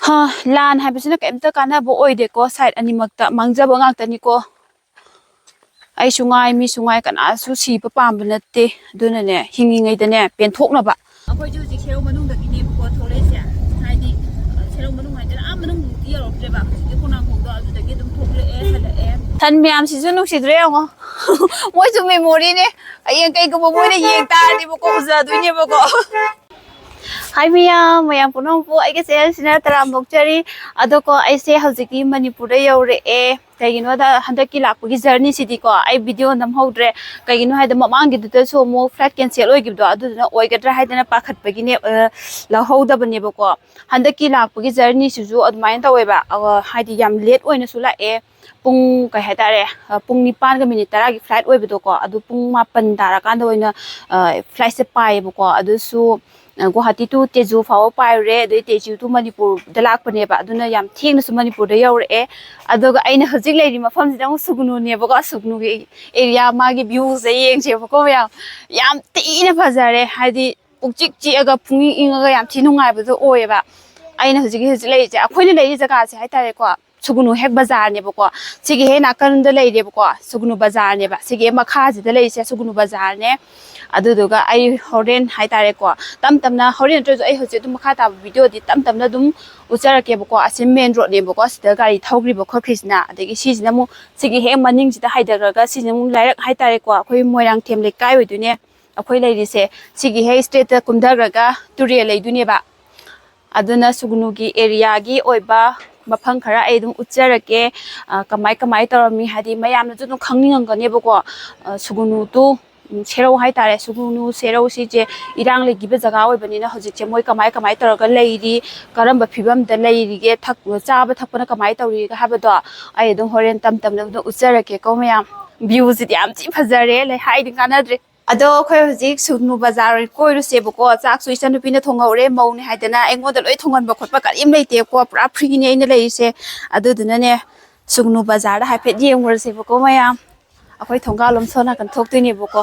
Ha lan haibisina kaimta kanabo oideko side animakta mangjaba ngaktaniko ai sungai mi sungai kanasu siba pamba natte dunane hingingaidane penthoknaba अखोई जो जी खेरो मनुंग दगी ने को थोले से हाइदी खेरो मनुंग हाइदे आ मनुंग दिया रोपले बा जी कोना खोंदो अदु दगी दुम थोले ए हले ए than myam si sunu sidre ngo moi su memory ne ayeng kai ko moi ne yeng ta ni bo ko za du ne bo ko hai mayam punong pu ai ke se sina taram bokchari ado ko ai se haujiki manipur da yaure e kaigino da handaki lakpu gi journey sidi ko ai video nam hodre kaigino haida mamang gi da so mo flight cancel oi gi do adu na oi gadra haida na pakhat bagi ne la hoda bane bo ko handaki lakpu gi journey su ju admain ta oi ba haidi yam late oi na su la e pung kai haitare pung 9 ga minute 10 gi flight oi bido ko adu pung 8 tara kan da oina flight se pai bo ko adu su Guwahati to Tezu fawo paire de Tezu to Manipur da lakpane ba aduna yam thengna su Manipur da yaure e adoga aina hojik leiri mafam sida sugnu ne ba sugnu gi area ma gi views e yeng che ba ko yam tina fazare hadi pukchik chi aga pungi inga yam thi nungai ba do oye ba aina hojik leiri je akhoi ne leiri jaga se haitare ko sugnu hek bazar ne ba ko sigi he nakan da leiri ba ko sugnu bazar ne ba sigi makha ji da leiri se sugnu bazar ne aduduga ai horen haitare ko tamtamna horen tro ai hoje dum kha ta video di tamtamna dum ujarake bako asim main road ne bako sida gari thogri bako krisna adagi sijina mu sigi he maning jida haidaraga sijina mu lairak haitare ko akhoi moirang them le kai oidune akhoi leiri se sigi he state ta kumdagraga Turel leidune ba aduna sugnu gi area gi oiba mafang khara ai dum ujarake kamai tarami hadi mayamna dum khangningang ne bako sugnu tu Serou haitare sugnu serou si je irang le gibe jaga oi bani na hojik che moi kamai taraga leiri karamba phibam da leiri ge thak chaba thakpana kamai tawri ga habado ai dum horen tam na ujarake ko mayam views it yam chi phajare le haiding kanadre ado khoi hojik sugnu bazar koiru sebo ko chak sui san pina thonghaure mau ne haidana engoda loi thongan ba khotpa karim leite ko pura free ne ina leise adu duna ne sugnu bazar da haipet yengwar sebo ko mayam akhoi thongga lom sona kan thokti ni boko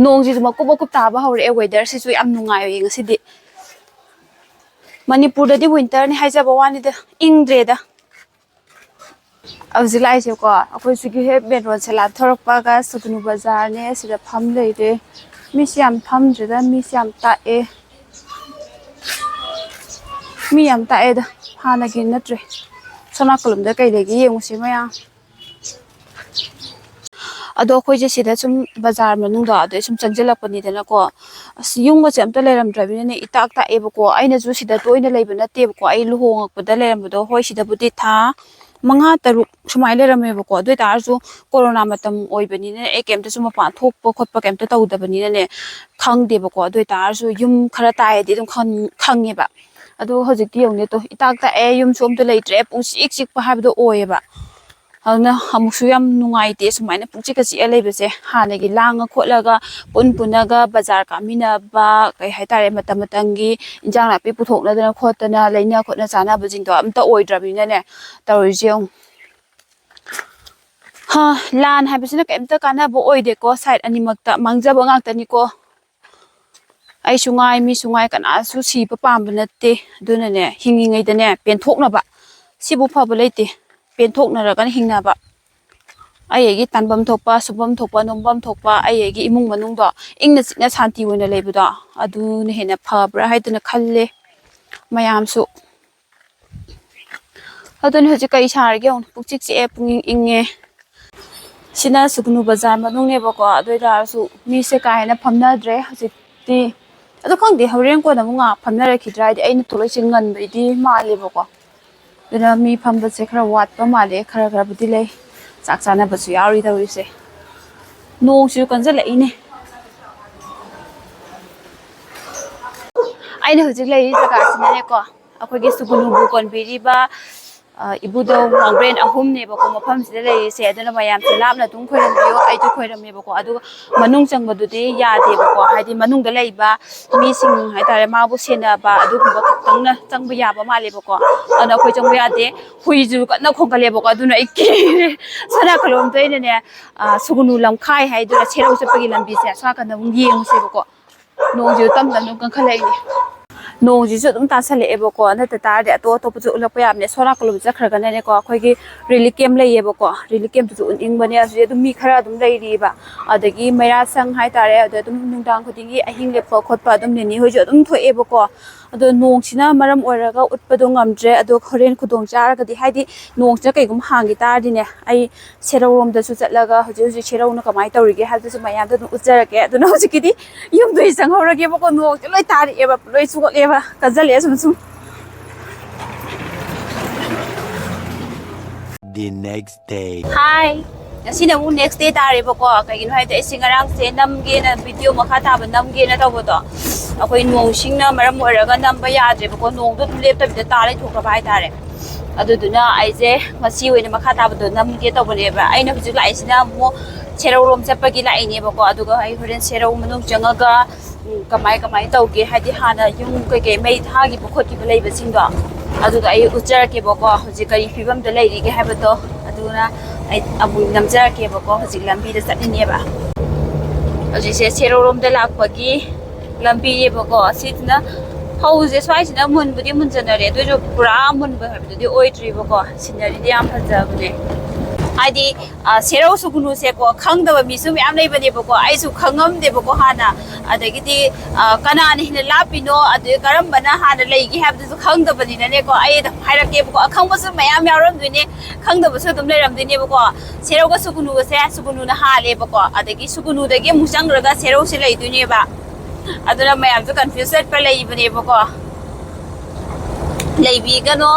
nong ji ma ko boko ta ba hore weather si su am nungai yeng si di Manipur da di winter ni haija ba wani da ingdre da awjilai se ko akhoi su gi he ben ron sela thorok pa ga sugnu bazar ne sida pham lei de mi siam pham je da mi siam ta e mi yam ta e da hana gi natre sona kolum da kai de gi yeng si ma ya ado khoi je sida sum bazar manung da ado sum chanjelapani dena ko yung ba chamta leram drabine ne itak ta ebo ko aina ju sida toina leibana te ko ai luhong ko da leram do hoi sida budi tha manga taruk sumai leram ebo ko doi tar ju corona matam oi bani ne e kem ta sum pa thok po khot pa kem ta tau da bani ne khang de ko doi tar ju yum khara tai de dum khang ba ado hojik ti yong ne to itak ta e yum som to leitre pung sik pa ha do oi ba Alna hamusu yam nungai te sumaina pungchi ka chi alebese hane gi langa kholaga punaga bazar ka mina ba kai haitare matamangi injang la pe puthokna dana khotana leina khotna chana bujing to amta oidrabina ne tawrijeung ha lan habisina kaimta kana bo oide ko side animakta mangjaba ngaktani ko ai sungai mi sungai kana su si pa pamba natte duna ne hingingai dane penthokna ba sibu phaba leite penthokna ra kan hingna ba ai tanbam thokpa subam thokpa nombam thokpa ai imung manung do ingna china shanti oina leibuda adu ne hena phabra haidana khalle mayam su adun hoji kai sar ge on pukchik che pung inge sina sugnu bazar manung ne bako adoi dar su mi se kai na phamna dre hoji ti adu khang de horen ko na munga phamna ra khidrai de aina tholoi singan bidi male bako dena mi phamba se khara wat pa male khara budi lei chak chana basu yauri da wi se nong su kan jala ine aina hojik lei jaga sina ne ko akhoi ge sugunu bu kon biri ba ibudo brand ahum ne bako mafam sida lei se aduna mayam lapna tung khoiram bio ai tu khoiram me bako adu manung changba du de ya de bako haidi manung da lei ba mi sing hai tare ma bu sena ba adu ba tang na changba ya ba male bako ana khoi changba ya de hui ju ka na khongkale bako aduna ikki sana khalom to ine ne sugunu lam khai hai du serau se pagi lambi se sa ka na yeng se bako nong ju tam kan khalai ni ꯅꯣꯡꯁꯤꯁꯨ ꯑꯗꯨꯝ ꯇꯥꯁꯜꯂꯛꯑꯦꯕꯀꯣ ꯅꯠꯇ ꯇꯥꯔꯗꯤ ꯑꯇꯣꯞꯄꯁꯨ ꯎꯠꯂꯛꯄ ꯌꯥꯕꯅꯦ ꯁꯣꯔꯥꯛꯀꯂꯨꯝ ꯆꯠꯈ꯭ꯔꯒꯅꯅꯦꯀꯣ ꯑꯩꯈꯣꯏꯒꯤ relief ꯀꯦꯝ ꯂꯩꯌꯦꯕꯀꯣ relief ꯀꯦꯝꯞꯇꯨꯁꯨ ꯎꯠꯅꯤꯡꯕꯅꯦ ꯑꯗꯨꯗꯤ ꯑꯗꯨꯝ ꯃꯤ ꯈꯔ ꯑꯗꯨꯝ ꯂꯩꯔꯤꯕ ꯑꯗꯒꯤ ꯃꯩꯔꯥꯁꯪ ꯍꯥꯏꯇꯥꯔꯦ ꯑꯗ ꯑꯗꯨꯝ ꯅꯨꯡꯗꯥꯡ ꯈꯨꯗꯤꯡꯒꯤ ꯑꯍꯤꯡ ꯂꯦꯞꯄ ꯈꯣꯠꯄ ꯑꯗꯨꯝ ꯅꯦꯅꯤ ꯍꯣꯏꯁꯨ ꯑꯗꯨꯝ ꯊꯣꯛꯑꯦꯕꯀꯣ ꯑꯗꯣ ꯅꯣꯡꯁꯤꯅ ꯃꯔꯝ ꯑꯣꯏꯔꯒ ꯎꯠꯄꯗꯣ ꯉꯝꯗ꯭ꯔꯦ ꯑꯗꯣ ꯍꯣꯔꯦꯟ ꯈꯨꯗꯣꯡ ꯆꯥꯔꯒꯗꯤ ꯍꯥꯏꯗꯤ ꯅꯣꯡꯁꯤꯅ ꯀꯩꯒꯨꯝꯕ ꯍꯥꯡꯈꯤ ꯇꯥꯔꯗꯤꯅꯦ ꯑꯩ ꯁꯦꯔꯧꯔꯣꯝꯗꯁꯨ ꯆꯠꯂꯒ ꯍꯧꯖꯤꯛ ꯁꯦꯔꯧꯅ ꯀꯃꯥꯏꯅ ꯇꯧꯔꯤꯒꯦ ꯍꯥꯏꯕꯗꯨꯁꯨ ꯃꯌꯥꯝꯗ ꯑꯗꯨꯝ ꯎꯠꯆꯔꯛꯀꯦ ꯑꯗꯨꯅ ꯍꯧꯖꯤꯛꯀꯤꯗꯤ ꯌꯨꯝꯗ ꯆꯪꯍꯧꯔꯒꯦꯕꯀꯣ ꯅꯣꯡꯁꯦ ꯂꯣꯏ ꯇꯥꯔꯛꯑꯦꯕ ꯂꯣꯏ ꯆꯣꯠꯂꯦꯕ ꯀꯟꯁꯤꯜꯂꯛꯑꯦ ꯁꯨꯝ The next day. Hi. Ngasina mu next day tarebako kaigino haida isi ngarangse namgena video makha taba namgena tawbodo akoi nong singna maram oiraga namba yadrebako nongdo leptabida tare thokraba haitare aduduna aise ngasi oina makha tabado namge tawbaneba aina hujik laisina mo serau rom chapagi lainebako aduga ai horen serau manung jangaga kamai tawge haidi hana yung kai mei thagi bokoti belaiba singdo aduga ai ujarkebako hujik kari fibam da lairige habado aduna ai abu namjarkebako hujik lambi da chatineba hujik serau rom da lakpagi lambi yebako sitna hause swaisina munbudi munjanare dojo pura munba habdudi oidribako sinari di am fajabune adi serau sugnu se ko khangdaba misum yam leibane-bako aisu khangam-debako hana adagidi kanani hina lapino adu karambana hana leigi habdusu khangdabani-nane-ko ai da hairake-bako akhangbasu mayam yauramdune khangdabasu dum leiramdune-bako serau ga sugnu se sugnu na hale-bako adagi sugnu dagi musangraga serau se leidune-ba aduna mayam su confused pa leibane-bako leibigano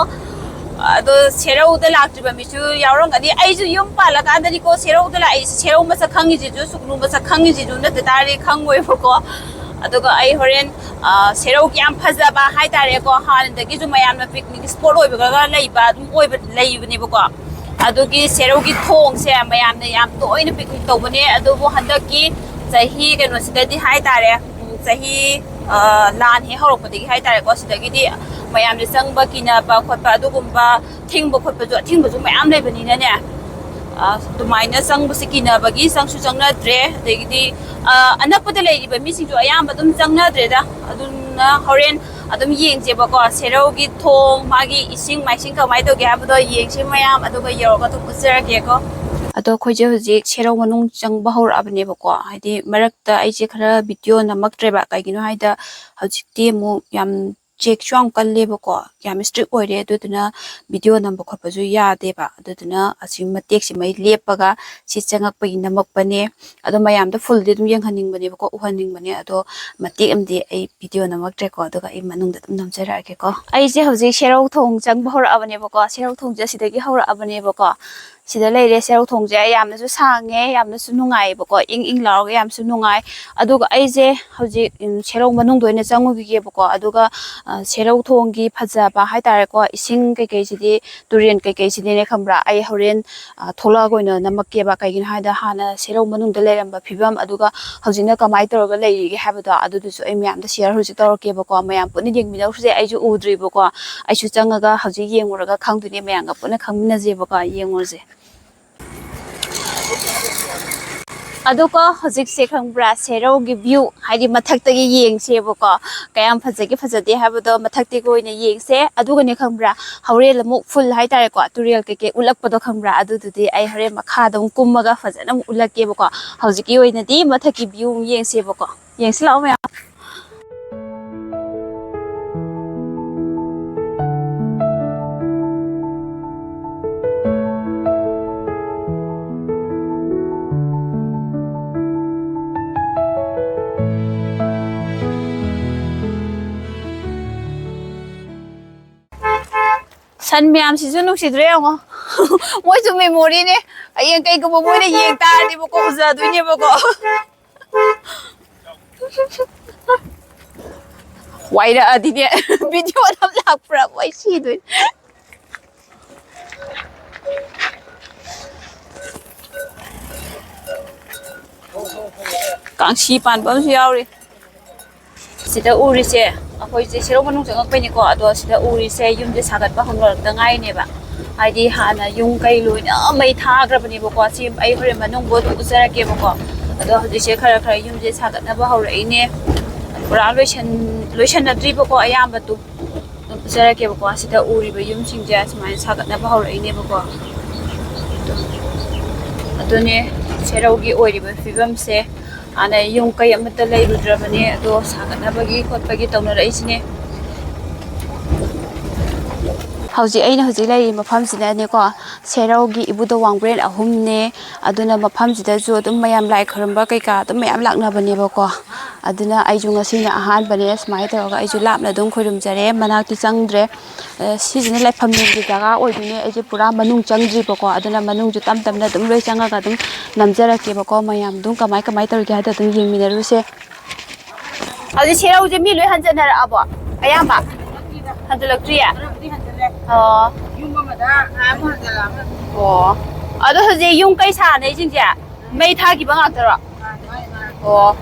ado serau da laktriba misu yaurangani aisu yum palakandani ko serau da la ai serau masa khangi ji ju sugnu masa khangi ji ju na tari khangoi bako aduga ai horen serau kyam phajaba hai tare ko han dagi ju mayam na picnic spot oi baga leiba dum oi leibani bako adugi serau gi thong se mayam na yam toina picnic tobane adubu handaki chahi keno sidadi hai tare chahi LAAN he horokpadagi hai tare ko sidagidi mayam de sangba kinaba khotpa adugumba thingba khotpa jo thingba ju mayam leibani na ne dumaina sangbu sikina bagi sangsu changna dre degidi anakpada leiriba mising jo ayam adum changna dre da aduna horen adum yengje bako serau gi thong magi ising maising kamai to ge habdo yengse mayam aduga yoga to usarage ko ado khoje hojik serau manung changba horabane bako haidi marakta aije khara video namaktreba kaigino haida hojikti mu yam check chuang kallebako yam strict oire aduduna video number khotpaju yadeba aduduna asim matek simai lepaga si changakpai namakpane ado mayam da full de dum yenghaningbane bako uhaningbane ado matek amde ai video namaktre ko aduga ai manungda dum namjarake ko ai je hojik serau thong changba horabane bako serau thong ja sidagi horabane bako sida leire serau thong je yamnasu sange yamnasu nungai bako ing laroga yamsu nungai aduga ai je hojik serau manung doina changugige bako aduga serau thonggi phajaba haitare ko ising kai sidi turen kai sidi ne khambra ai horen thola goina namakke ba kai gin haida hana serau manung da leramba phibam aduga hojina kamai toroga leirige habado adudusu ai myam da share hojik toroke bako mayam puni yengminau se ai ju udri bako ai su changaga hojik yenguraga khangdune mayanga puna khangmina je bako yengurje aduko hojik se khangbra serau gi view haidi mathak tagi yengse bako kayam phajagi phajade habado mathak te goina yengse aduga ne khangbra haurel amuk full hai tare ko turel keke ulakpado khangbra adududi ai hore makha dum kummaga phajana ulake bako hojiki oina di mathaki view yengse bako yengse lao me san miyam sisu nungsidre yango moi su memory ne ayang kai ko moi ne yeng ta di bako uza duine bako waira adi ne video nam lak pra wai si duin kang si pan bam su yauri sida uri se akoi je serau manung changak ni ko ado sida uri se yum je sagat ba honglor ta ngai ne ba aidi hana yung kai loina mai thagra bani ba ko sim ai hore manung bo usara ke ba ko ado hoji se khara yum je sagat na ba hore ne pura ꯂꯣꯏꯁꯟꯅꯗ꯭ꯔꯤꯕꯀꯣ ꯑꯌꯥꯝꯕꯗꯨ ꯑꯗꯨꯝ ꯎꯖꯔꯛꯀꯦꯕꯀꯣ ꯁꯤꯗ ꯎꯔꯤꯕ ꯌꯨꯝꯁꯤꯡꯁꯦ ꯁꯨꯃꯥꯏꯅ ꯁꯥꯒꯠꯅꯕ ꯍꯧꯔꯛꯏꯅꯦꯕꯀꯣ ꯑꯗꯨꯅꯦ ꯁꯦꯔꯧꯒꯤ ꯑꯣꯏꯔꯤꯕ ꯐꯤꯕꯝꯁꯦ ꯍꯥꯟꯅ ꯌꯨꯝ ꯀꯩ ꯑꯃꯠꯇ ꯂꯩꯔꯨꯗ꯭ꯔꯕꯅꯦ ꯑꯗꯣ ꯁꯥꯒꯠꯅꯕꯒꯤ ꯈꯣꯠꯄꯒꯤ ꯇꯧꯅꯔꯛꯏꯁꯤꯅꯦ ꯍꯧꯖꯤꯛ ꯑꯩꯅ ꯍꯧꯖꯤꯛ ꯂꯩꯔꯤꯕ ꯃꯐꯝꯁꯤꯗꯅꯦꯀꯣ ꯁꯦꯔꯧꯒꯤ ꯏꯕꯨꯙꯧ ꯋꯥꯡꯕ꯭ꯔꯦꯟ ꯑꯍꯨꯝꯅꯦ ꯑꯗꯨꯅ ꯃꯐꯝꯁꯤꯗꯁꯨ ꯑꯗꯨꯝ ꯃꯌꯥꯝ ꯂꯥꯏ ꯈꯨꯔꯨꯝꯕ ꯀꯩꯀꯥ ꯑꯗꯨꯝ ꯃꯌꯥꯝ ꯂꯥꯛꯅꯕꯅꯦꯕꯀꯣ ꯑꯗꯨꯅ ꯑꯩꯁꯨ ꯉꯁꯤꯅ ꯑꯍꯥꯟꯕꯅꯦ ꯁꯨꯃꯥꯏꯅ ꯇꯧꯔꯒ ꯑꯩꯁꯨ ꯂꯥꯞꯅ ꯑꯗꯨꯝ ꯈꯨꯔꯨꯝꯖꯔꯦ ꯃꯅꯥꯛꯇꯤ ꯆꯪꯗ꯭ꯔꯦ ꯁꯤꯁꯤꯅ ꯂꯩꯐꯝꯒꯤ ꯖꯒꯥ ꯑꯣꯏꯗꯣꯏꯅꯦ ꯑꯩꯁꯦ ꯄꯨꯔꯥ ꯃꯅꯨꯡ ꯆꯪꯗ꯭ꯔꯤꯕꯀꯣ ꯑꯗꯨꯅ ꯃꯅꯨꯡꯁꯨ ꯇꯞ ꯇꯞꯅ ꯑꯗꯨꯝ ꯂꯣꯏ ꯆꯪꯉꯒ ꯑꯗꯨꯝ ꯅꯝꯖꯔꯛꯀꯦꯕꯀꯣ ꯃꯌꯥꯝ ꯑꯗꯨꯝ ꯀꯃꯥꯏ ꯇꯧꯔꯤꯒꯦ ꯍꯥꯏꯗꯣ ꯑꯗꯨꯝ ꯌꯦꯡꯃꯤꯟꯅꯔꯨꯁꯦ ꯑꯗꯨ ꯁꯦꯔꯧꯁꯦ ꯃꯤ ꯂꯣꯏ ꯍꯟꯖꯟꯅꯔꯛꯑꯕꯣ ꯑꯌꯥꯝꯕ ꯍꯟꯖꯤꯜꯂꯛꯇ꯭ꯔꯤꯌꯦ ꯑꯣ ꯌꯨꯝ ꯑꯃꯗ ꯑꯃ ꯍꯟꯖꯜꯂꯛꯑꯃꯅꯤ ꯑꯣ ꯑꯗꯣ ꯍꯧꯖꯤꯛ ꯌꯨꯝ ꯀꯩ ꯁꯥꯟꯅꯩꯁꯤꯡꯁꯦ ꯃꯩ ꯊꯥꯈꯤꯕ ꯉꯥꯛꯇꯔꯣ ꯑꯣ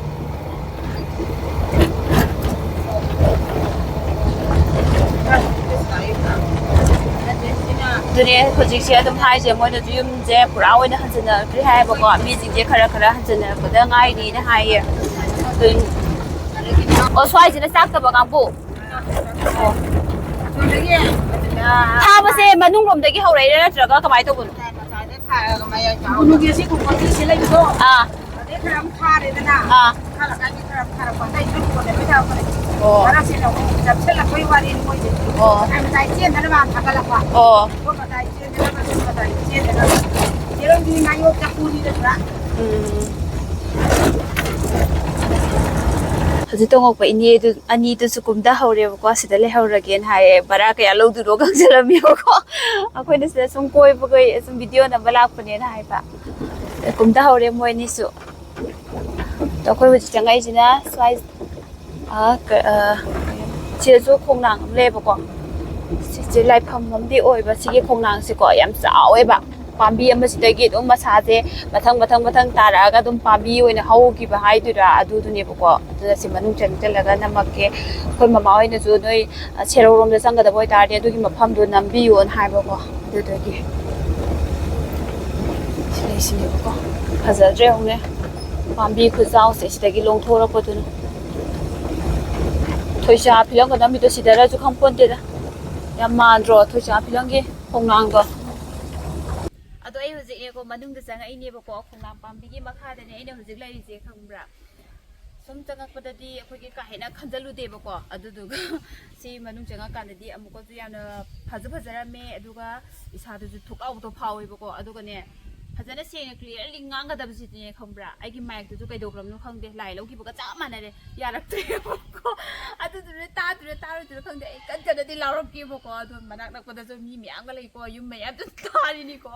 ꯑꯗꯨꯅꯦ ꯍꯧꯖꯤꯛꯁꯦ ꯑꯗꯨꯝ ꯍꯥꯏꯁꯦ ꯃꯣꯏꯅꯁꯨ ꯌꯨꯝꯁꯦ ꯄꯨꯔꯥ ꯑꯣꯏꯅ ꯍꯟꯖꯤꯟꯅꯔꯛꯇ꯭ꯔꯤ ꯍꯥꯏꯌꯦꯕꯀꯣ ꯃꯤꯁꯤꯡꯁꯦ ꯈꯔ ꯍꯟꯖꯤꯟꯅꯔꯛꯄꯗ ꯉꯥꯏꯔꯤꯅ ꯍꯥꯏꯌꯦ ꯑꯣ ꯁ꯭ꯋꯥꯏꯁꯤꯅ ꯆꯥꯛꯇꯕ ꯀꯥꯡꯕꯨ ꯑꯣ ꯊꯥꯕꯁꯦ ꯃꯅꯨꯡꯂꯣꯝꯗꯒꯤ ꯍꯧꯔꯛꯏꯔꯥ ꯅꯠꯇ꯭ꯔꯒ ꯀꯃꯥꯏꯅ ꯇꯧꯕꯅꯣ ꯎꯅꯨꯒꯤ ꯀꯨꯝꯕꯒꯤꯁꯤ ꯂꯩꯕꯗꯣ ꯑꯥ ꯑꯗꯩ ꯈꯔ ꯑꯃ ꯊꯥꯔꯦꯗꯅ ꯊꯥꯔꯀꯥꯟꯗ ꯈꯔ ꯊꯥꯔꯛꯄ ꯑꯇꯩ ꯀꯣꯟꯅ ꯂꯣꯏ ꯊꯥꯔꯛꯄꯅꯦ ꯉꯔꯥꯡꯁꯤꯅ ꯑꯃꯨꯛ ꯆꯞꯁꯤꯜꯂꯛꯄꯒꯤ ꯋꯥꯔꯤꯅꯤ ꯃꯣꯏꯁꯦ ꯃꯇꯥꯏ ꯆꯦꯟꯗꯅꯕ ꯊꯥꯒꯠꯂꯛꯄ ꯃꯇꯥꯏ ꯆꯦꯟꯗꯅꯕ ꯃꯇꯥꯏ ꯆꯦꯟꯗꯅꯕ ꯆꯦꯔꯧꯗꯤ ꯉꯥꯌꯣꯛ ꯆꯐꯨꯅꯤꯗ ꯄꯨꯔꯥ ꯍꯧꯖꯤꯛ ꯇꯣꯡꯉꯛꯄ ꯏꯅꯦ ꯑꯅꯤꯗꯨꯁꯨ ꯀꯨꯝꯊꯍꯧꯔꯦꯕꯀꯣ ꯁꯤꯗ ꯂꯩꯍꯧꯔꯒꯦꯅ ꯍꯥꯏꯌꯦ ꯕꯔꯥ ꯀꯌꯥ ꯂꯧꯗꯣꯏꯅꯣ ꯈꯪꯖꯜꯂꯝꯃꯦꯕꯀꯣ ꯑꯩꯈꯣꯏꯅ ꯁꯤꯗ ꯁꯨꯝ ꯀꯣꯏꯕꯒ ꯁꯨꯝ ꯚꯤꯗꯤꯑꯣ ꯅꯝꯕ ꯂꯥꯛꯄꯅꯦꯅ ꯍꯥꯏꯕ ꯀꯨꯝꯊꯍꯧꯔꯦ ꯃꯣꯏ ꯑꯅꯤꯁꯨ ꯑꯩꯈꯣꯏ ꯍꯧꯖꯤꯛ ꯆꯪꯉꯛꯏꯁꯤꯅ ꯁ꯭ꯋꯥꯏ ꯁꯤꯗꯁꯨ ꯈꯣꯡꯅꯥꯡ ꯑꯃ ꯂꯩꯌꯦꯕꯀꯣ ꯁꯤꯁꯦ ꯂꯥꯏꯐꯝ ꯑꯃꯗꯤ ꯑꯣꯏꯕ ꯁꯤꯒꯤ ꯈꯣꯡꯅꯥꯡꯁꯦꯀꯣ ꯌꯥꯝ ꯆꯥꯎꯋꯦꯕ ꯄꯥꯝꯕꯤ ꯑꯃꯁꯤꯗꯒꯤ ꯑꯗꯨꯝ ꯃꯁꯥꯁꯦ ꯃꯊꯪ ꯇꯥꯔꯛꯑꯒ ꯑꯗꯨꯝ ꯄꯥꯝꯕꯤ ꯑꯣꯏꯅ ꯍꯧꯈꯤꯕ ꯍꯥꯏꯗꯣꯏꯔꯥ ꯑꯗꯨꯗꯨꯅꯦꯕꯀꯣ ꯑꯗꯨꯅ ꯁꯤ ꯃꯅꯨꯡ ꯆꯪꯁꯤꯜꯂꯒ ꯅꯝꯃꯛꯀꯦ ꯑꯩꯈꯣꯏ ꯃꯃꯥ ꯍꯣꯏꯅꯁꯨ ꯅꯣꯏ ꯁꯦꯔꯧꯔꯣꯝꯗ ꯆꯪꯒꯗꯕ ꯑꯣꯏꯇꯥꯔꯗꯤ ꯑꯗꯨꯒꯤ ꯃꯐꯝꯗꯣ ꯅꯝꯕꯤꯌꯣꯅ ꯍꯥꯏꯕꯀꯣ ꯑꯗꯨꯗꯒꯤ ꯁꯤꯅꯦꯕꯀꯣ ꯐꯖꯗ꯭ꯔꯦ ꯍꯧꯅꯦ ꯄꯥꯝꯕꯤ ꯈꯨꯆꯥꯎꯁꯦ ꯁꯤꯗꯒꯤ ꯂꯣꯡꯊꯣꯔꯛꯄꯗꯨꯅ ꯊꯣꯏꯆꯥ ꯐꯤꯂꯝꯒ ꯅꯝꯃꯤꯗꯣ ꯁꯤꯗꯔꯁꯨ ꯈꯪꯄꯣꯟꯇꯦꯗ ꯌꯥꯝ ꯃꯥꯟꯗ꯭ꯔꯣ ꯊꯣꯏꯆꯥ ꯐꯤꯂꯝꯒꯤ ꯈꯣꯡꯅꯥꯡꯗꯣ ꯑꯗꯣ ꯑꯩ ꯍꯧꯖꯤꯛꯅꯦꯀꯣ ꯃꯅꯨꯡꯗ ꯆꯪꯉꯛꯏꯅꯦꯕꯀꯣ ꯈꯣꯡꯅꯥꯡ ꯄꯥꯝꯕꯤꯒꯤ ꯃꯈꯥꯗꯅꯦ ꯑꯩꯅ ꯍꯧꯖꯤꯛ ꯂꯩꯔꯤꯁꯦ ꯈꯪꯕ꯭ꯔꯥ ꯁꯨꯝ ꯆꯪꯉꯛꯄꯗꯗꯤ ꯑꯩꯈꯣꯏꯒꯤ ꯀꯥ ꯍꯦꯟꯅ ꯈꯟꯖꯜꯂꯨꯗꯦꯕꯀꯣ ꯑꯗꯨꯗꯨꯒ ꯁꯤ ꯃꯅꯨꯡ ꯆꯪꯉꯛꯀꯥꯟꯗꯗꯤ ꯑꯃꯨꯛꯀꯁꯨ ꯌꯥꯝꯅ ꯐꯖꯔꯝꯃꯦ ꯑꯗꯨꯒ ꯏꯁꯥꯗꯁꯨ ꯊꯨꯛꯂꯥꯎꯕꯗꯣ ꯐꯥꯎꯋꯦꯕꯀꯣ ꯑꯗꯨꯒꯅꯦ ꯐꯖꯅ ꯁꯦꯡꯅ ꯀ꯭ꯂꯤꯌꯔꯂꯤ ꯉꯥꯡꯒꯗꯕꯁꯤꯗꯤꯅꯦ ꯈꯪꯕ꯭ꯔꯥ ꯑꯩꯒꯤ ꯃꯥꯏꯛꯇꯨꯁꯨ ꯀꯩꯗꯧꯈ꯭ꯔꯕꯅꯣ ꯈꯪꯗꯦ ꯂꯥꯏ ꯂꯧꯈꯤꯕꯒ ꯆꯞ ꯃꯥꯟꯅꯔꯦ ꯌꯥꯔꯛꯇ꯭ꯔꯦꯕꯀꯣ ꯑꯗꯨꯗꯨꯅ ꯇꯥꯔꯣꯏꯗ꯭ꯔꯥ ꯈꯪꯗꯦ ꯑꯩ ꯀꯟꯅꯗꯤ ꯂꯥꯎꯔꯛꯀꯦꯕꯀꯣ ꯑꯗꯣ ꯃꯅꯥꯛ ꯅꯛꯄꯗꯁꯨ ꯃꯤ ꯃꯌꯥꯝꯒ ꯂꯩꯀꯣ ꯌꯨꯝ ꯃꯌꯥꯝꯁꯨ ꯇꯥꯔꯤꯅꯤꯀꯣ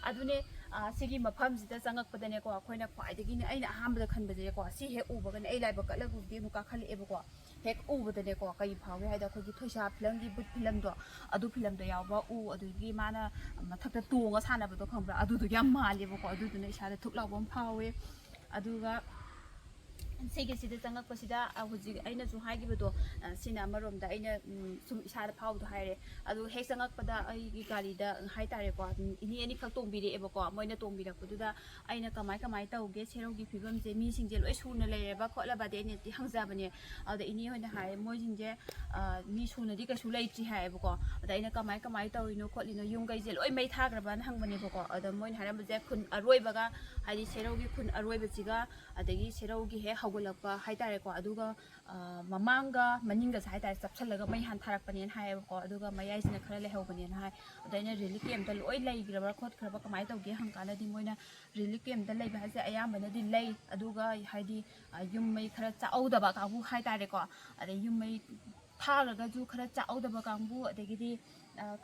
ꯑꯗꯨꯅꯦ ꯁꯤꯒꯤ ꯃꯐꯝꯁꯤꯗ ꯆꯪꯉꯛꯄꯗꯅꯦꯀꯣ ꯑꯩꯈꯣꯏꯅ ꯈ꯭ꯋꯥꯏꯗꯒꯤꯅꯦ ꯑꯩꯅ ꯑꯍꯥꯟꯕꯗ ꯈꯟꯕꯁꯦꯀꯣ ꯁꯤ ꯍꯦꯛ ꯎꯕꯒꯅꯦ ꯑꯩ ꯂꯥꯏꯕꯛ ꯀꯠꯂꯒꯕꯨꯗꯤ ꯑꯃꯨꯛ ꯀꯥꯈꯠꯂꯛꯑꯦꯕꯀꯣ ꯍꯦꯛ ꯎꯕꯗꯅꯦꯀꯣ ꯀꯩ ꯐꯥꯎꯒꯦ ꯍꯥꯏꯗ ꯑꯩꯈꯣꯏꯒꯤ ꯊꯣꯏꯁꯥ ꯐꯤꯂꯝꯒꯤ ꯕꯨꯠ ꯐꯤꯂꯝꯗꯣ ꯑꯗꯨ ꯐꯤꯂꯝꯗ ꯌꯥꯎꯕ ꯑꯗꯨꯗꯒꯤ ꯃꯥꯅ ꯃꯊꯛꯇ ꯇꯣꯡꯉ ꯁꯥꯟꯅꯕꯗꯣ ꯈꯪꯕ꯭ꯔꯥ ꯑꯗꯨꯗꯣ ꯌꯥꯝ ꯃꯥꯜꯂꯦꯕꯀꯣ ꯑꯗꯨꯗꯨꯅ ꯏꯁꯥꯗ ꯊꯨꯛ ꯂꯥꯎꯕ ꯑꯃ ꯐꯥꯎꯋꯦ ꯑꯗꯨꯒ ꯁꯤꯒꯤꯁꯤꯗ ꯆꯪꯉꯛꯄꯁꯤꯗ ꯍꯧꯖꯤꯛ ꯑꯩꯅꯁꯨ ꯍꯥꯏꯈꯤꯕꯗꯣ ꯁꯤꯅ ꯑꯃꯔꯣꯝꯗ ꯑꯩꯅ ꯁꯨꯝ ꯏꯁꯥꯗ ꯐꯥꯎꯕꯗꯣ ꯍꯥꯏꯔꯦ ꯑꯗꯨ ꯍꯦꯛ ꯆꯪꯉꯛꯄꯗ ꯑꯩꯒꯤ ꯒꯥꯔꯤꯗ ꯍꯥꯏꯇꯥꯔꯦꯀꯣ ꯏꯅꯦ ꯑꯅꯤꯈꯛ ꯇꯣꯡꯕꯤꯔꯛꯑꯦꯕꯀꯣ ꯃꯣꯏꯅ ꯇꯣꯡꯕꯤꯔꯛꯄꯗꯨꯗ ꯑꯩꯅ ꯀꯃꯥꯏ ꯇꯧꯒꯦ ꯁꯦꯔꯧꯒꯤ ꯐꯤꯕꯝꯁꯦ ꯃꯤꯁꯤꯡꯁꯦ ꯂꯣꯏ ꯁꯨꯅ ꯂꯩꯔꯕ ꯈꯣꯠꯂꯕꯗꯤ ꯑꯩꯅꯗꯤ ꯍꯪꯖꯕꯅꯦ ꯑꯗ ꯏꯅꯦ ꯍꯣꯏꯅ ꯍꯥꯏꯌꯦ ꯃꯣꯏꯁꯤꯡꯁꯦ ꯃꯤ ꯁꯨꯅꯗꯤ ꯀꯩꯁꯨ ꯂꯩꯇ꯭ꯔꯤ ꯍꯥꯏꯌꯦꯕꯀோ ꯑꯗ ꯑꯩꯅ ꯀꯃꯥꯏ ꯇꯧꯔꯤꯅꯣ ꯈꯣꯠꯂꯤꯅꯣ ꯌꯨꯝ ꯀꯩꯁꯦ ꯂꯣꯏ ꯃꯩ ꯊꯥꯈ꯭ꯔꯕꯅ ꯍꯪꯕꯅꯦꯕꯀோ ꯑꯗ ꯃꯣꯏꯅ ꯍꯥꯏꯔꯝꯕꯁꯦ ꯈꯨꯟ ꯑꯔꯣꯏꯕꯒ ꯍꯥꯏꯗꯤ ꯁꯦꯔꯧꯒꯤ ꯈꯨꯟ ꯑꯔꯣꯏꯕꯁꯤꯒ ꯑꯗꯒꯤ ꯁꯦꯔꯧꯒꯤ ꯍꯦꯛ ꯍꯧꯒꯠꯂꯛꯄ ꯍꯥꯏꯇꯥꯔꯦꯀꯣ ꯑꯗꯨꯒ ꯃꯃꯥꯡꯒ ꯃꯅꯤꯡꯒꯁꯦ ꯍꯥꯏꯇꯥꯔꯦ ꯆꯞꯁꯜꯂꯒ ꯃꯩ ꯍꯥꯟꯊꯔꯛꯄꯅꯦꯅ ꯍꯥꯏꯌꯦꯕꯀꯣ ꯑꯗꯨꯒ ꯃꯌꯥꯏꯁꯤꯅ ꯈꯔ ꯂꯩꯍꯧꯕꯅꯦꯅ ꯍꯥꯏ ꯑꯗ ꯑꯩꯅ ꯔꯤꯂꯤꯐ ꯀꯦꯝꯞꯇ ꯂꯣꯏ ꯂꯩꯈ꯭ꯔꯕ ꯈꯣꯠꯈ꯭ꯔꯕ ꯀꯃꯥꯏꯅ ꯇꯧꯒꯦ ꯍꯪꯀꯥꯟꯗꯗꯤ ꯃꯣꯏꯅ ꯔꯤꯂꯤꯐ ꯀꯦꯝꯞꯇ ꯂꯩꯕ ꯍꯥꯏꯁꯦ ꯑꯌꯥꯝꯕꯅꯗꯤ ꯂꯩ ꯑꯗꯨꯒ ꯍꯥꯏꯗꯤ ꯌꯨꯝ ꯃꯩ ꯈꯔ ꯆꯥꯛꯍꯧꯗꯕ ꯀꯥꯡꯕꯨ ꯍꯥꯏꯇꯥꯔꯦꯀꯣ ꯑꯗꯩ ꯌꯨꯝ ꯃꯩ ꯊꯥꯈ꯭ꯔꯒꯁꯨ ꯈꯔ ꯆꯥꯛꯍꯧꯗꯕ ꯀꯥꯡꯕꯨ ꯑꯗꯒꯤꯗꯤ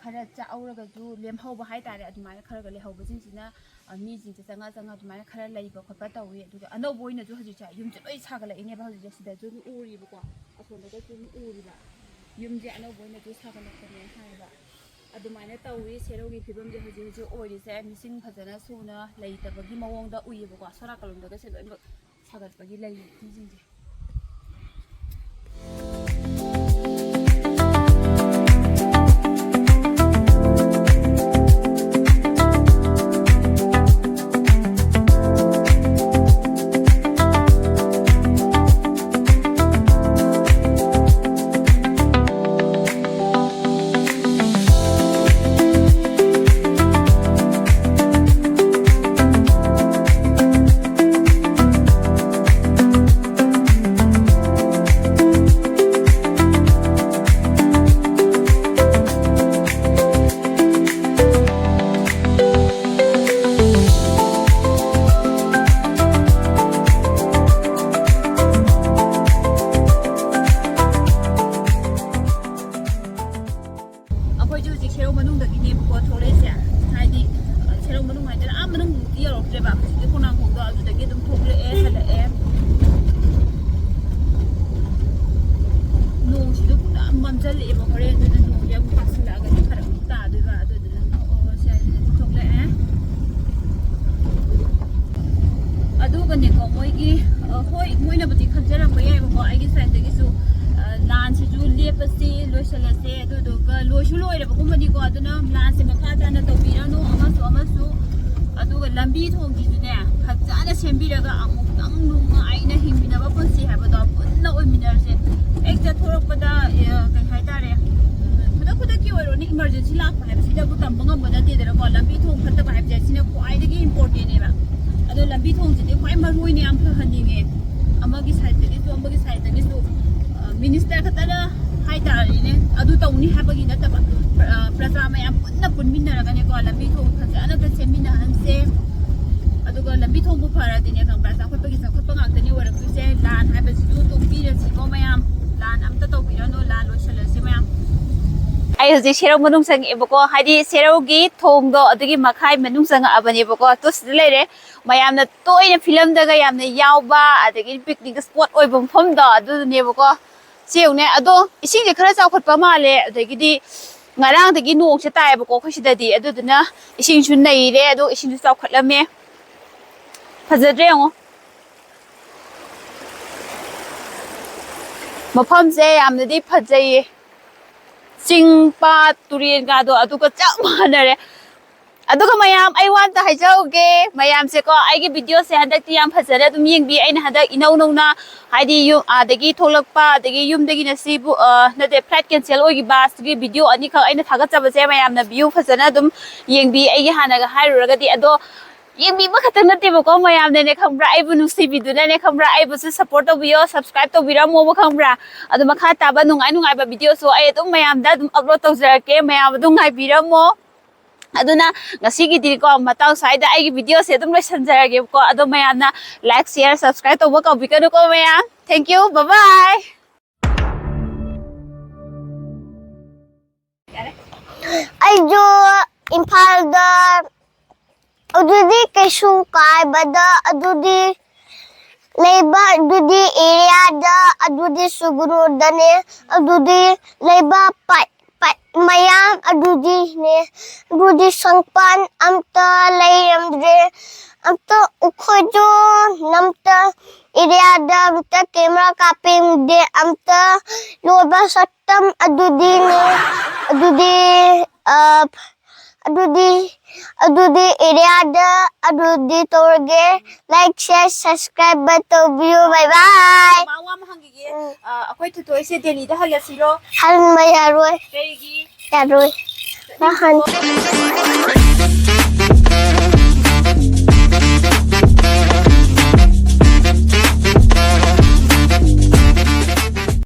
ꯈꯔ ꯆꯥꯛꯍꯧꯔꯒꯁꯨ ꯂꯦꯝꯍꯧꯕ ꯍꯥꯏꯇꯥꯔꯦ ꯑꯗꯨꯃꯥꯏꯅ ꯈꯔꯒ ꯂꯩꯍꯧꯕꯁꯤꯡꯁꯤꯅ ꯃꯤꯁꯤꯡꯁꯦ ꯆꯪꯉ ꯑꯗꯨꯃꯥꯏꯅ ꯈꯔ ꯂꯩꯕ ꯈꯣꯠꯄ ꯇꯧꯋꯤ ꯑꯗꯨꯒ ꯑꯅꯧꯕ ꯑꯣꯏꯅꯁꯨ ꯍꯧꯖꯤꯛꯁꯦ ꯌꯨꯝꯁꯦ ꯂꯣꯏ ꯁꯥꯒꯠꯂꯛꯏꯅꯦꯕ ꯍꯧꯖꯤꯛꯁꯦ ꯁꯤꯗꯁꯨ ꯎꯔꯤꯕꯀꯣ ꯑꯁꯣꯝꯗꯒꯁꯨ ꯎꯔꯤꯕ ꯌꯨꯝꯁꯦ ꯑꯅꯧꯕ ꯑꯣꯏꯅꯁꯨ ꯁꯥꯒꯠꯂꯛꯄꯅꯦ ꯍꯥꯏꯕ ꯑꯗꯨꯃꯥꯏꯅ ꯇꯧꯋꯤ ꯁꯦꯔꯧꯒꯤ ꯐꯤꯕꯝꯁꯦ ꯍꯧꯖꯤꯛ ꯑꯣꯏꯔꯤꯁꯦ ꯃꯤꯁꯤꯡ ꯐꯖꯅ ꯁꯨꯅ ꯂꯩꯇꯕꯒꯤ ꯃꯑꯣꯡꯗ ꯎꯏꯌꯦꯕꯀꯣ ꯁꯣꯔꯥꯀꯜꯂꯣꯝꯗꯒꯁꯦ ꯂꯣꯏꯅꯃꯛ ꯁꯥꯒꯠꯄꯒꯤ ꯂꯩ ꯃꯤꯁꯤꯡꯁꯦ ꯑꯩꯈꯣꯏ ꯍꯧꯖꯤꯛ ꯁꯦꯔꯧ ꯃꯅꯨꯡꯗꯒꯤꯅꯦꯕꯀꯣ ꯊꯣꯛꯂꯛꯏꯁꯦ ꯍꯥꯏꯗꯤ ꯁꯦꯔꯧ ꯃꯅꯨꯡ ꯍꯥꯏꯗꯅ ꯃꯅꯨꯡꯗꯤ ꯌꯧꯔꯛꯇ꯭ꯔꯦꯕ ꯍꯧꯖꯤꯛꯀꯤ ꯈꯣꯡꯅꯥꯡꯈꯣꯡꯗꯣ ꯑꯗꯨꯗꯒꯤ ꯑꯗꯨꯝ ꯊꯣꯛꯂꯛꯑꯦ ꯍꯜꯂꯛꯑꯦ ꯅꯣꯡꯁꯤꯁꯨ ꯄꯨꯔꯥ ꯃꯝꯖꯜꯂꯛꯑꯦꯕ ꯍꯣꯔꯦꯟ ꯑꯗꯨꯅ ꯅꯣꯡꯁꯦ ꯑꯃꯨꯛ ꯇꯥꯁꯜꯂꯛꯑꯒꯗꯤ ꯐꯔꯛ ꯇꯥꯗꯣꯏꯕ ꯑꯗꯨꯗꯨꯅ ꯁꯤ ꯊꯣꯛꯂꯛꯑꯦ ꯑꯗꯨꯒꯅꯦꯀꯣ ꯃꯣꯏꯒꯤ ꯍꯣꯏ ꯃꯣꯏꯅꯕꯨꯗꯤ ꯈꯟꯖꯔꯝꯕ ꯌꯥꯏꯕꯀꯣ ꯑꯩꯒꯤ ꯁꯥꯏꯠꯇꯒꯤꯁꯨ ꯂꯥꯟꯁꯤꯁꯨ ꯂꯦꯞꯄꯁꯤ ꯂꯣꯏꯁꯤꯜꯂꯁꯦ ꯑꯗꯨꯗꯨꯒ ꯂꯣꯏꯁꯨ ꯂꯣꯏꯔꯕꯒꯨꯝꯕꯅꯤꯀꯣ ꯑꯗꯨꯅ ꯂꯥꯟꯁꯦ ꯃꯈꯥ ꯇꯥꯅ ꯇꯧꯕꯤꯔꯅꯨ ꯑꯃꯁꯨ ꯑꯗꯨꯒ ꯂꯝꯕꯤ ꯊꯣꯡꯒꯤꯁꯨꯅꯦ ꯐꯖꯅ ꯁꯦꯝꯕꯤꯔꯒ ꯑꯃꯨꯛꯇꯪ ꯅꯨꯡꯉꯥꯏꯅ ꯍꯤꯡꯃꯤꯟꯅꯕ ꯄꯨꯟꯁꯤ ꯍꯥꯏꯕꯗꯣ ꯄꯨꯟꯅ ꯑꯣꯏꯃꯤꯟꯅꯔꯁꯦ ꯍꯦꯛ ꯆꯠꯊꯣꯔꯛꯄꯗ ꯀꯩ ꯍꯥꯏꯇꯥꯔꯦ ꯈꯨꯗꯛꯀꯤ ꯑꯣꯏꯔꯣꯅ ꯏꯃꯥꯔꯖꯦꯟꯁꯤ ꯂꯥꯛꯄ ꯍꯥꯏꯕꯁꯤꯗꯕꯨ ꯇꯝꯕ ꯉꯝꯕ ꯅꯠꯇꯦꯗꯅꯀꯣ ꯂꯝꯕꯤ ꯊꯣꯡ ꯐꯠꯇꯕ ꯍꯥꯏꯕꯁꯦ ꯁꯤꯅ ꯈ꯭ꯋꯥꯏꯗꯒꯤ ꯏꯝꯄꯣꯔꯇꯦꯟꯅꯦꯕ ꯑꯗꯣ ꯂꯝꯕꯤ ꯊꯣꯡꯁꯤꯗꯤ ꯈ꯭ꯋꯥꯏ ꯃꯔꯨ ꯑꯣꯏꯅ ꯌꯥꯝ ꯐꯍꯟꯅꯤꯡꯉꯦ ꯑꯃꯒꯤ ꯁꯥꯏꯠꯇꯒꯤꯁꯨ ꯑꯃꯒꯤ ꯁꯥꯏꯠꯇꯒꯤꯁꯨ ꯃꯤꯅꯤꯁꯇꯔ ꯈꯛꯇꯅ ꯍꯥꯏꯇꯥꯔꯦꯅꯦ ꯑꯗꯨ ꯇꯧꯅꯤ ꯍꯥꯏꯕꯒꯤ ꯅꯠꯇꯕ ꯄ꯭ꯔꯖꯥ ꯃꯌꯥꯝ ꯄꯨꯟꯅ ꯄꯨꯟꯃꯤꯟꯅꯔꯒꯅꯦꯀꯣ ꯂꯝꯕꯤ ꯊꯣꯡ ꯐꯖꯅ ꯁꯦꯝꯃꯤꯟꯅꯍꯟꯁꯦ ꯑꯗꯨꯒ ꯂꯝꯕꯤ ꯊꯣꯡꯕꯨ ꯐꯔꯗꯤꯅꯦ ꯈꯪꯕ꯭ꯔꯥ ꯆꯥꯎꯈꯠꯄꯒꯤ ꯆꯥꯎꯈꯠꯄ ꯉꯥꯛꯇꯅꯤ ꯑꯣꯏꯔꯛꯇꯣꯏꯁꯦ ꯂꯥꯟ ꯍꯥꯏꯕꯁꯤꯁꯨ ꯇꯣꯛꯄꯤꯔꯁꯤꯀꯣ ꯃꯌꯥꯝ ꯂꯥꯟ ꯑꯝꯇ ꯇꯧꯕꯤꯔꯅꯨ ꯂꯥꯟ ꯂꯣꯏꯁꯤꯜꯂꯁꯤ ꯃꯌꯥꯝ ꯑꯩ ꯍꯧꯖꯤꯛ ꯁꯦꯔꯧ ꯃꯅꯨꯡ ꯆꯪꯉꯛꯑꯦꯕꯀꯣ ꯍꯥꯏꯗꯤ ꯁꯦꯔꯧꯒꯤ ꯊꯣꯡꯗꯣ ꯑꯗꯨꯒꯤ ꯃꯈꯥꯏ ꯃꯅꯨꯡ ꯆꯪꯉꯛꯑꯕꯅꯦꯕꯀꯣ ꯇꯣ ꯁꯤꯗ ꯂꯩꯔꯦ ꯃꯌꯥꯝꯅ ꯇꯣꯏꯅ ꯐꯤꯂꯝꯗꯒ ꯌꯥꯝꯅ ꯌꯥꯎꯕ ꯑꯗꯒꯤ ꯄꯤꯛꯅꯤꯛ ꯁ꯭ꯄꯣꯠ ꯑꯣꯏꯕ ꯃꯐꯝꯗꯣ ꯑꯗꯨꯗꯨꯅꯦꯕꯀꯣ ꯁꯤ ꯌꯦꯡꯉꯨꯅꯦ ꯑꯗꯣ ꯏꯁꯤꯡꯁꯦ ꯈꯔ ꯆꯥꯎꯈꯠꯄ ꯃꯥꯜꯂꯦ ꯑꯗꯒꯤꯗꯤ ꯉꯔꯥꯡꯗꯒꯤ ꯅꯣꯡꯁꯦ ꯇꯥꯏꯌꯦꯕꯀꯣ ꯑꯩꯈꯣꯏ ꯁꯤꯗꯗꯤ ꯑꯗꯨꯗꯨꯅ ꯏꯁꯤꯡꯁꯨ ꯅꯩꯔꯦ ꯑꯗꯣ ꯏꯁꯤꯡꯁꯨ ꯆꯥꯎꯈꯠꯂꯝꯃꯦ ꯐꯖꯗ꯭ꯔꯦ ꯌꯦꯡꯉꯣ ꯃꯐꯝꯁꯦ ꯌꯥꯝꯅꯗꯤ ꯐꯖꯩꯌꯦ ꯆꯤꯡ ꯄꯥꯠ ꯇꯨꯔꯦꯟꯒꯗꯣ ꯑꯗꯨꯒ ꯆꯞ ꯃꯥꯟꯅꯔꯦ ꯑꯗꯨꯒ ꯃꯌꯥꯝ ꯑꯩ ꯋꯥꯝꯇ ꯍꯥꯏꯖꯍꯧꯒꯦ ꯃꯌꯥꯝꯁꯦꯀꯣ ꯑꯩꯒꯤ ꯚꯤꯗꯤꯑꯣꯁꯦ ꯍꯟꯗꯛꯇꯤ ꯌꯥꯝ ꯐꯖꯅ ꯑꯗꯨꯝ ꯌꯦꯡꯕꯤ ꯑꯩꯅ ꯍꯟꯗꯛ ꯏꯅꯧ ꯅꯧꯅ ꯍꯥꯏꯗꯤ ꯑꯗꯒꯤ ꯊꯣꯛꯂꯛꯄ ꯑꯗꯒꯤ ꯌꯨꯝꯗꯒꯤꯅ ꯁꯤꯕꯨ ꯅꯠꯇꯦ ꯐ꯭ꯂꯥꯏꯠ ꯀꯦꯟꯁꯦꯜ ꯑꯣꯏꯈꯤꯕ ꯁꯤꯒꯤ ꯚꯤꯗꯤꯑꯣ ꯑꯅꯤꯈꯛ ꯑꯩꯅ ꯊꯥꯒꯠꯆꯕꯁꯦ ꯃꯌꯥꯝꯅ ꯚꯤꯌꯨ ꯐꯖꯅ ꯑꯗꯨꯝ ꯌꯦꯡꯕꯤ ꯑꯩꯒꯤ ꯍꯥꯟꯅꯒ ꯍꯥꯏꯔꯨꯔꯒꯗꯤ ꯑꯗꯣ ꯌꯦꯡꯕꯤꯕ ꯈꯛꯇꯪ ꯅꯠꯇꯦꯕꯀꯣ ꯃꯌꯥꯝꯅꯅꯦ ꯈꯪꯕ꯭ꯔꯥ ꯑꯩꯕꯨ ꯅꯨꯡꯁꯤꯕꯤꯗꯨꯅꯅꯦ ꯈꯪꯕ꯭ꯔꯥ ꯑꯩꯕꯨꯁꯨ ꯁꯞꯄꯣꯔꯠ ꯇꯧꯕꯤꯌꯣ ꯁꯕꯁꯀ꯭ꯔꯥꯏꯕ ꯇꯧꯕꯤꯔꯝꯃꯣꯕ ꯈꯪꯕ꯭ꯔꯥ ꯑꯗꯣ ꯃꯈꯥ ꯇꯥꯕ ꯅꯨꯡꯉꯥꯏꯕ ꯚꯤꯗꯤꯑꯣꯁꯨ ꯑꯩ ꯑꯗꯨꯝ ꯃꯌꯥꯝꯗ ꯑꯗꯨꯝ ꯑꯞꯂꯣꯗ ꯇꯧꯖꯔꯛꯀꯦ ꯃꯌꯥꯝ ꯑꯗꯨꯝ ꯉꯥꯏꯕꯤꯔꯝꯃꯣ ꯑꯗꯨꯅ ꯉꯁꯤꯒꯤꯗꯤꯀꯣ ꯃꯇꯥꯡ ꯁ꯭ꯋꯥꯏꯗ ꯑꯩꯒꯤ ꯚꯤꯗꯤꯑꯣꯁꯦ ꯑꯗꯨꯝ ꯂꯣꯏꯁꯤꯟꯖꯔꯒꯦꯕꯀꯣ ꯑꯗꯣ ꯃꯌꯥꯝꯅ ꯂꯥꯏꯛ ꯁꯤꯌꯔ ꯁꯕꯁꯀ꯭ꯔꯥꯏꯕ ꯇꯧꯕ ꯀꯥꯎꯕꯤꯒꯅꯨꯀꯣ ꯃꯌꯥꯝ ꯊꯦꯡꯛ ꯌꯨ ꯕꯥꯏ ꯑꯩꯁꯨ ꯏꯝꯐꯥꯜꯗ ꯑꯗꯨꯗꯤ ꯀꯩꯁꯨ ꯀꯥꯏꯕꯗ ꯑꯗꯨꯗꯤ ꯂꯩꯕ ꯑꯗꯨꯗꯤ ꯑꯦꯔꯤꯌꯥꯗ ꯑꯗꯨꯗꯤ ꯁꯨꯒꯅꯨꯗꯅꯦ ꯑꯗꯨꯗꯤ ꯂꯩꯕ ꯃꯌꯥꯝ ꯑꯗꯨꯗꯤꯅꯦ ꯑꯗꯨꯗꯤ ꯁꯪꯄꯥꯟ ꯑꯝꯇ ꯂꯩꯔꯝꯗ꯭ꯔꯦ ꯑꯝꯇ ꯑꯩꯈꯣꯏꯁꯨ ꯅꯝꯇ ꯑꯦꯔꯤꯌꯥꯗ ꯑꯝꯇ ꯀꯦꯃꯦꯔꯥ ꯀꯥꯞꯄꯤꯗꯦ ꯑꯝꯇ ꯂꯣꯏꯕ ꯁꯛꯇꯝ ꯑꯗꯨꯗꯤꯅꯦ ꯑꯗꯨꯗꯤ ꯑꯦꯔꯤꯌꯥꯗ ꯑꯗꯨꯗꯤ ꯇꯧꯔꯒꯦ ꯂꯥꯏꯛ ꯁꯤꯌꯔ ꯁꯕꯁꯀ꯭ꯔꯥꯏꯕ ꯇꯧꯕꯤꯌꯨ ꯕꯥꯏ ꯕꯥꯏ ꯋꯥ ꯑꯃ ꯍꯪꯒꯤꯒꯦ ꯑꯩꯈꯣꯏ ꯊꯣꯏꯊꯣꯏꯁꯦ ꯗꯦꯜꯂꯤꯗ ꯍꯜꯂꯁꯤꯔꯣ ꯍꯟꯕ ꯌꯥꯔꯣꯏ ꯀꯩꯒꯤ ꯌꯥꯔꯣꯏ